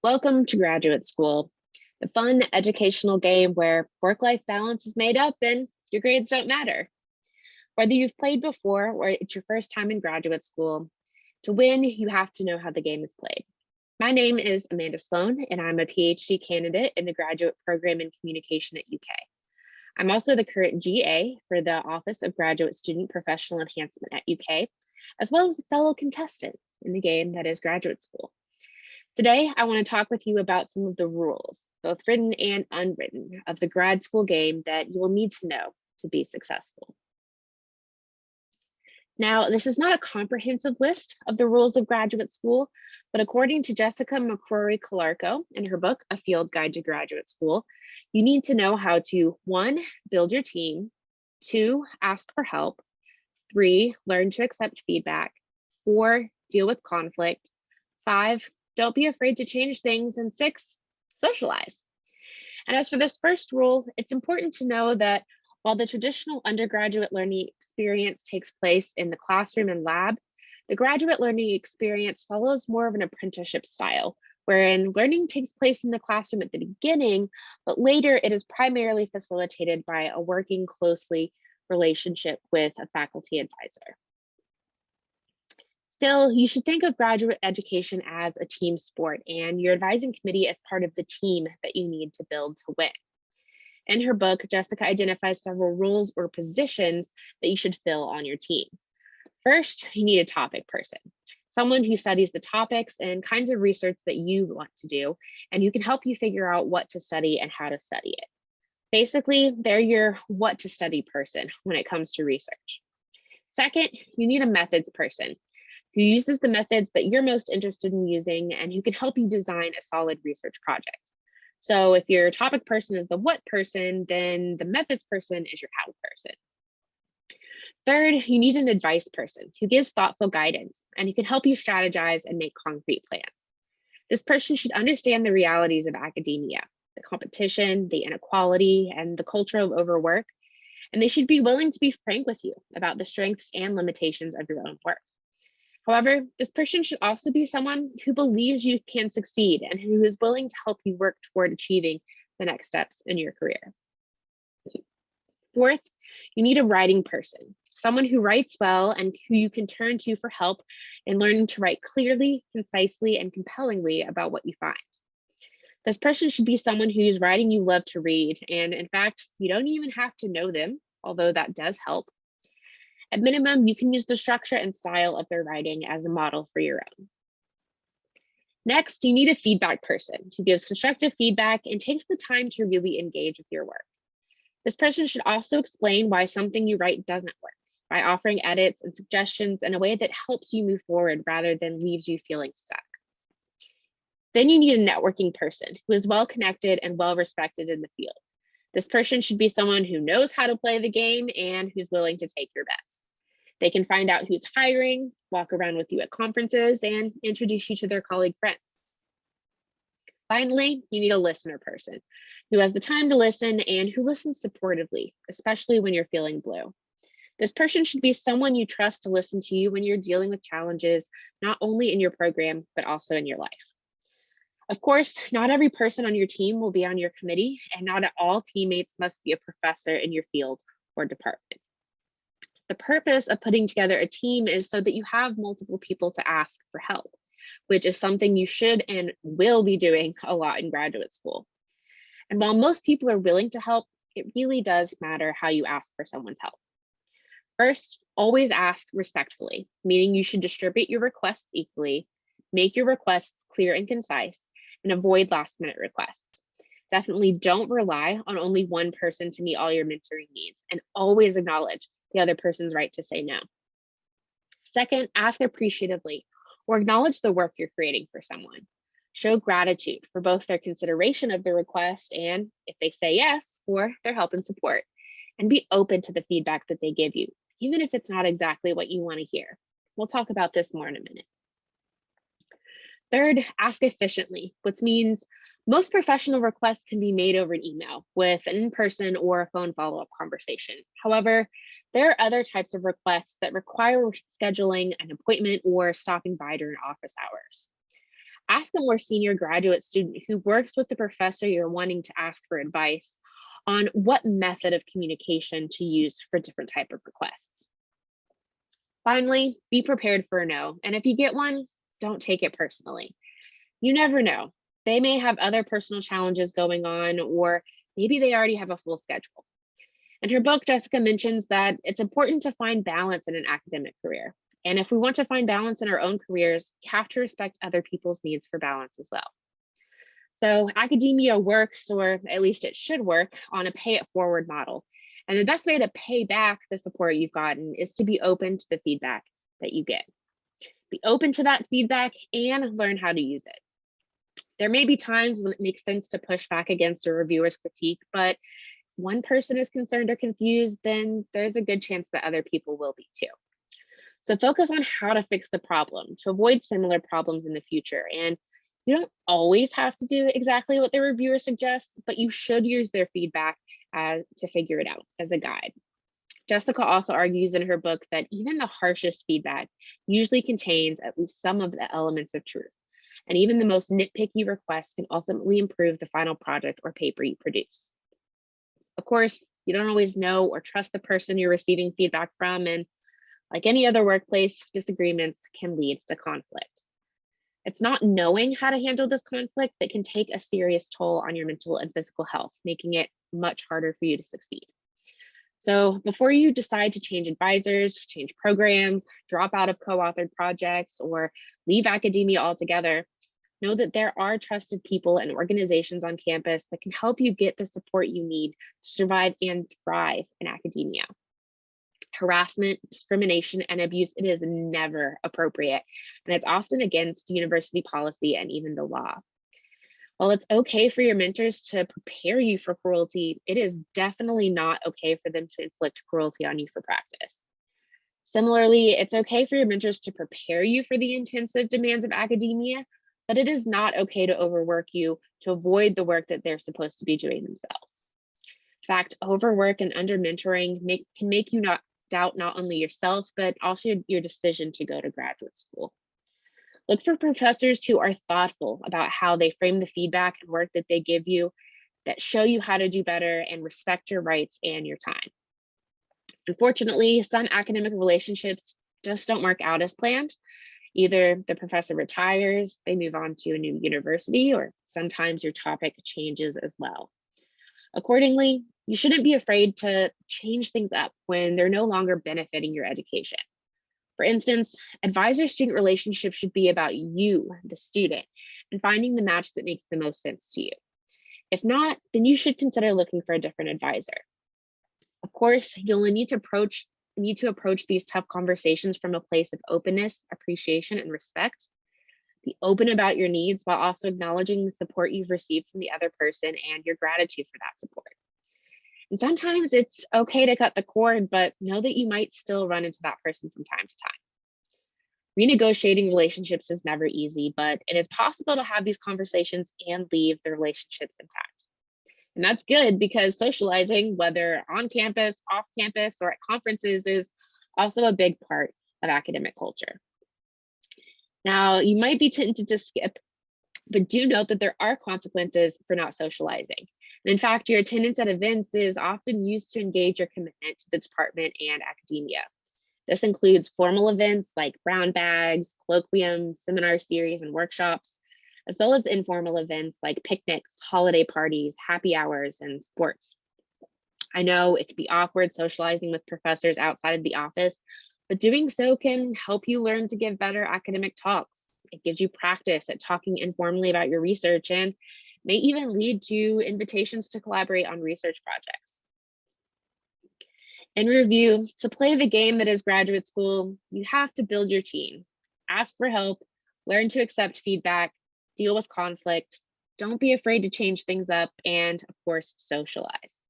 Welcome to graduate school, the fun educational game where work-life balance is made up and your grades don't matter. Whether you've played before or it's your first time in graduate school, to win, you have to know how the game is played. My name is Amanda Sloan, and I'm a PhD candidate in the graduate program in communication at UK. I'm also the current GA for the Office of Graduate Student Professional Enhancement at UK, as well as a fellow contestant in the game that is graduate school. Today, I want to talk with you about some of the rules, both written and unwritten, of the grad school game that you will need to know to be successful. Now, this is not a comprehensive list of the rules of graduate school, but according to Jessica McCrory-Calarco in her book, A Field Guide to Graduate School, you need to know how to 1, build your team, 2, ask for help, 3, learn to accept feedback, 4, deal with conflict, 5, don't be afraid to change things, and 6, socialize. And as for this first rule, it's important to know that while the traditional undergraduate learning experience takes place in the classroom and lab, the graduate learning experience follows more of an apprenticeship style, wherein learning takes place in the classroom at the beginning, but later it is primarily facilitated by a working closely relationship with a faculty advisor. Still, you should think of graduate education as a team sport and your advising committee as part of the team that you need to build to win. In her book, Jessica identifies several roles or positions that you should fill on your team. First, you need a topic person, someone who studies the topics and kinds of research that you want to do, and who can help you figure out what to study and how to study it. Basically, they're your what to study person when it comes to research. Second, you need a methods person who uses the methods that you're most interested in using and who can help you design a solid research project. So if your topic person is the what person, then the methods person is your how person. Third, you need an advice person who gives thoughtful guidance and who can help you strategize and make concrete plans. This person should understand the realities of academia, the competition, the inequality, and the culture of overwork, and they should be willing to be frank with you about the strengths and limitations of your own work. However, this person should also be someone who believes you can succeed and who is willing to help you work toward achieving the next steps in your career. Fourth, you need a writing person, someone who writes well and who you can turn to for help in learning to write clearly, concisely, and compellingly about what you find. This person should be someone whose writing you love to read, and in fact, you don't even have to know them, although that does help. At minimum, you can use the structure and style of their writing as a model for your own. Next, you need a feedback person who gives constructive feedback and takes the time to really engage with your work. This person should also explain why something you write doesn't work by offering edits and suggestions in a way that helps you move forward rather than leaves you feeling stuck. Then you need a networking person who is well connected and well respected in the field. This person should be someone who knows how to play the game and who's willing to take your bets. They can find out who's hiring, walk around with you at conferences, and introduce you to their colleague friends. Finally, you need a listener person who has the time to listen and who listens supportively, especially when you're feeling blue. This person should be someone you trust to listen to you when you're dealing with challenges, not only in your program, but also in your life. Of course, not every person on your team will be on your committee, and not all teammates must be a professor in your field or department. The purpose of putting together a team is so that you have multiple people to ask for help, which is something you should and will be doing a lot in graduate school. And while most people are willing to help, it really does matter how you ask for someone's help. First, always ask respectfully, meaning you should distribute your requests equally, make your requests clear and concise, and avoid last-minute requests. Definitely don't rely on only one person to meet all your mentoring needs, and always acknowledge the other person's right to say no. Second, ask appreciatively or acknowledge the work you're creating for someone. Show gratitude for both their consideration of the request and, if they say yes, for their help and support. And be open to the feedback that they give you, even if it's not exactly what you want to hear. We'll talk about this more in a minute. Third, ask efficiently, which means most professional requests can be made over an email with an in-person or a phone follow-up conversation. However, there are other types of requests that require scheduling an appointment or stopping by during office hours. Ask a more senior graduate student who works with the professor you're wanting to ask for advice on what method of communication to use for different type of requests. Finally, be prepared for a no, and if you get one, don't take it personally. You never know. They may have other personal challenges going on, or maybe they already have a full schedule. In her book, Jessica mentions that it's important to find balance in an academic career. And if we want to find balance in our own careers, we have to respect other people's needs for balance as well. So academia works, or at least it should work, on a pay it forward model. And the best way to pay back the support you've gotten is to be open to the feedback that you get. Be open to that feedback and learn how to use it. There may be times when it makes sense to push back against a reviewer's critique, but if one person is concerned or confused, then there's a good chance that other people will be too. So focus on how to fix the problem to avoid similar problems in the future. And you don't always have to do exactly what the reviewer suggests, but you should use their feedback to figure it out as a guide. Jessica also argues in her book that even the harshest feedback usually contains at least some of the elements of truth. And even the most nitpicky requests can ultimately improve the final project or paper you produce. Of course, you don't always know or trust the person you're receiving feedback from, and like any other workplace, disagreements can lead to conflict. It's not knowing how to handle this conflict that can take a serious toll on your mental and physical health, making it much harder for you to succeed. So before you decide to change advisors, change programs, drop out of co-authored projects, or leave academia altogether, know that there are trusted people and organizations on campus that can help you get the support you need to survive and thrive in academia. Harassment, discrimination, and abuse, it is never appropriate, and it's often against university policy and even the law. While it's okay for your mentors to prepare you for cruelty, it is definitely not okay for them to inflict cruelty on you for practice. Similarly, it's okay for your mentors to prepare you for the intensive demands of academia, but it is not okay to overwork you to avoid the work that they're supposed to be doing themselves. In fact, overwork and under mentoring can make you doubt not only yourself, but also your decision to go to graduate school. Look for professors who are thoughtful about how they frame the feedback and work that they give you, that show you how to do better and respect your rights and your time. Unfortunately, some academic relationships just don't work out as planned. Either the professor retires, they move on to a new university, or sometimes your topic changes as well. Accordingly, you shouldn't be afraid to change things up when they're no longer benefiting your education. For instance, advisor-student relationships should be about you, the student, and finding the match that makes the most sense to you. If not, then you should consider looking for a different advisor. Of course, you'll need to approach these tough conversations from a place of openness, appreciation, and respect. Be open about your needs while also acknowledging the support you've received from the other person and your gratitude for that support. And sometimes it's okay to cut the cord, but know that you might still run into that person from time to time. Renegotiating relationships is never easy, but it is possible to have these conversations and leave the relationships intact. And that's good because socializing, whether on campus, off campus, or at conferences, is also a big part of academic culture. Now, you might be tempted to skip, but do note that there are consequences for not socializing. And in fact, your attendance at events is often used to engage your commitment to the department and academia. This includes formal events like brown bags, colloquiums, seminar series, and workshops, as well as informal events like picnics, holiday parties, happy hours, and sports. I know it can be awkward socializing with professors outside of the office, but doing so can help you learn to give better academic talks. It gives you practice at talking informally about your research and may even lead to invitations to collaborate on research projects. In review, to play the game that is graduate school, you have to build your team, ask for help, learn to accept feedback, deal with conflict, don't be afraid to change things up, and of course, socialize.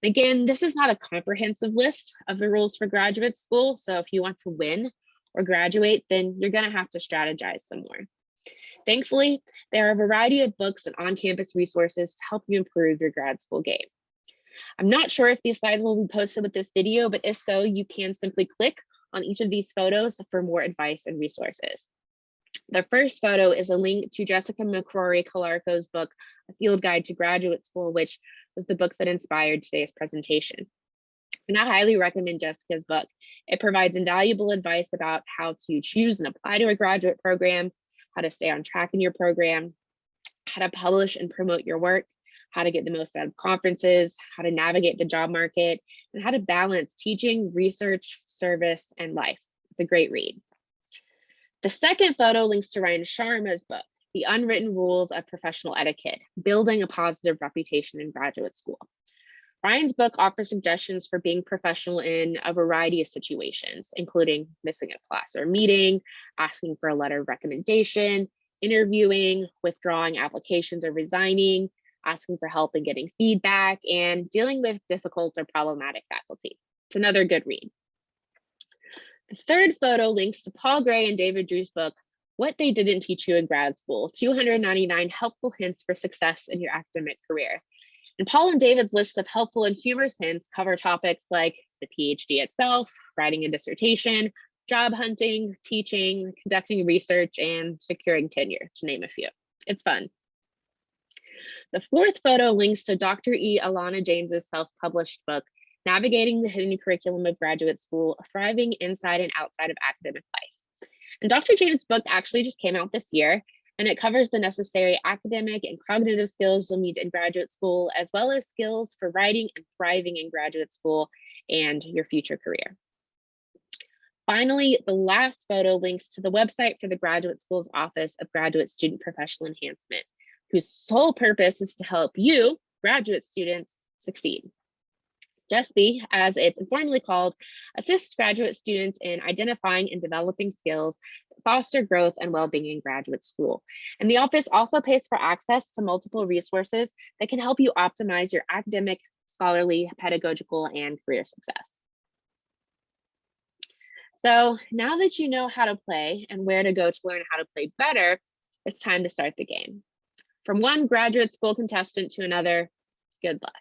Again, this is not a comprehensive list of the rules for graduate school, so if you want to win or graduate, then you're going to have to strategize some more. Thankfully, there are a variety of books and on-campus resources to help you improve your grad school game. I'm not sure if these slides will be posted with this video, but if so, you can simply click on each of these photos for more advice and resources. The first photo is a link to Jessica McCrory Calarco's book, A Field Guide to Graduate School, which was the book that inspired today's presentation. And I highly recommend Jessica's book. It provides invaluable advice about how to choose and apply to a graduate program, how to stay on track in your program, how to publish and promote your work, how to get the most out of conferences, how to navigate the job market, and how to balance teaching, research, service, and life. It's a great read. The second photo links to Ryan Sharma's book, The Unwritten Rules of Professional Etiquette, Building a Positive Reputation in Graduate School. Ryan's book offers suggestions for being professional in a variety of situations, including missing a class or meeting, asking for a letter of recommendation, interviewing, withdrawing applications or resigning, asking for help and getting feedback, and dealing with difficult or problematic faculty. It's another good read. The third photo links to Paul Gray and David Drew's book, What They Didn't Teach You in Grad School, 299 Helpful Hints for Success in Your Academic Career. And Paul and David's list of helpful and humorous hints cover topics like the PhD itself, writing a dissertation, job hunting, teaching, conducting research, and securing tenure, to name a few. It's fun. The fourth photo links to Dr. E. Alana James's self-published book, Navigating the Hidden Curriculum of Graduate School, Thriving Inside and Outside of Academic Life. And Dr. James' book actually just came out this year, and it covers the necessary academic and cognitive skills you'll need in graduate school, as well as skills for writing and thriving in graduate school and your future career. Finally, the last photo links to the website for the Graduate School's Office of Graduate Student Professional Enhancement, whose sole purpose is to help you, graduate students, succeed. GESB, as it's informally called, assists graduate students in identifying and developing skills that foster growth and well-being in graduate school. And the office also pays for access to multiple resources that can help you optimize your academic, scholarly, pedagogical, and career success. So now that you know how to play and where to go to learn how to play better, it's time to start the game. From one graduate school contestant to another, good luck.